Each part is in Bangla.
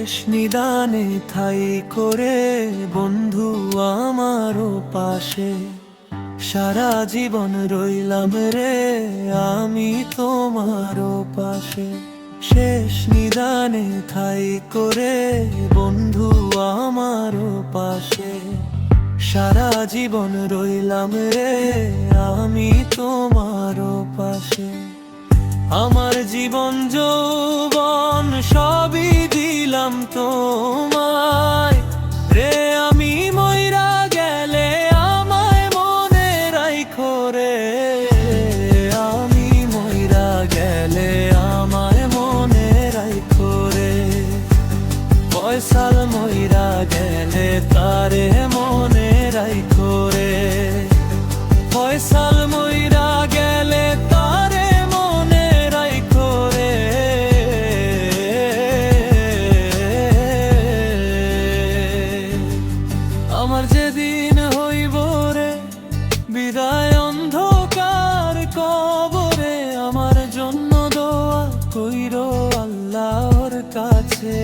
শেষ নিদানে ঠাই করে বন্ধু আমারও পাশে, সারা জীবন রইলাম রে আমি তোমারও পাশে। শেষ নিদানে ঠাই করে বন্ধু আমারও পাশে, সারা জীবন রইলাম রে আমি তোমারও পাশে। আমার জীবন যৌবন সবই দিলাম তোমায় রে, আমি মইরা গেলে আমায় মনে রাইখো রে, আমি মইরা গেলে আমায় মনে রাইখো রে। ফয়সাল মইরা গেলে তারে মনে রাইখো রে, ফয়সাল মইরা গেলে তারে মনে রাইখো রে। আমার যেদিন হইব রে বিদায় অন্ধকার কবরে, আমার জন্য দোয়া কইরো আল্লাহর কাছে।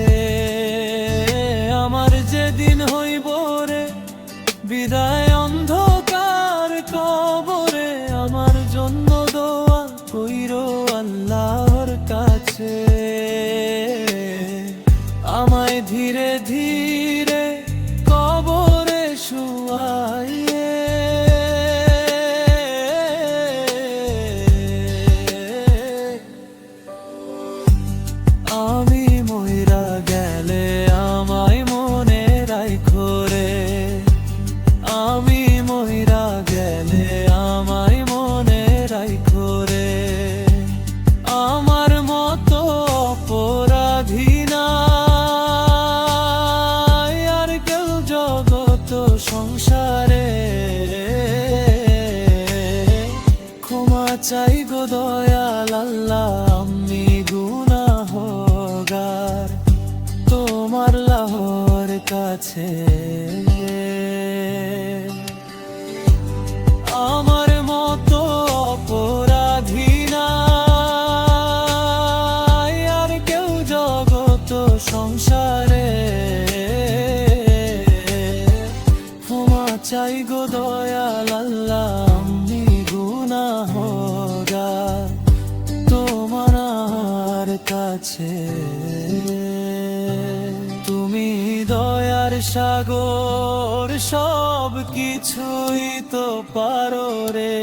আমার যেদিন হইব রে বিদায় অন্ধকার কবরে, আমার জন্য দোয়া কইরো আল্লাহর কাছে। আমায় ধীরে ধীরে কবরে শুয়াইয়ে, আমি মইরা গেলে আমায় মনে রাইখো রে, আমি মইরা গেলে আমায় মনে রাইখো রে। আমার মতো অপরাধী নাই আর কেউ জগত সংসারে, ক্ষমা চাই গো দয়াল আল্লাহ আমি গুনাহগার তোমার লাহর কাছে। আমার মতো অপরাধী নাই আর কেউ জগত সংসারে, ক্ষমা চাই গো দয়াল আল্লাহ আমি গুনাহগার তোমার কাছে। তুমি দয়ার সাগর সব কিছুই তো পারো রে।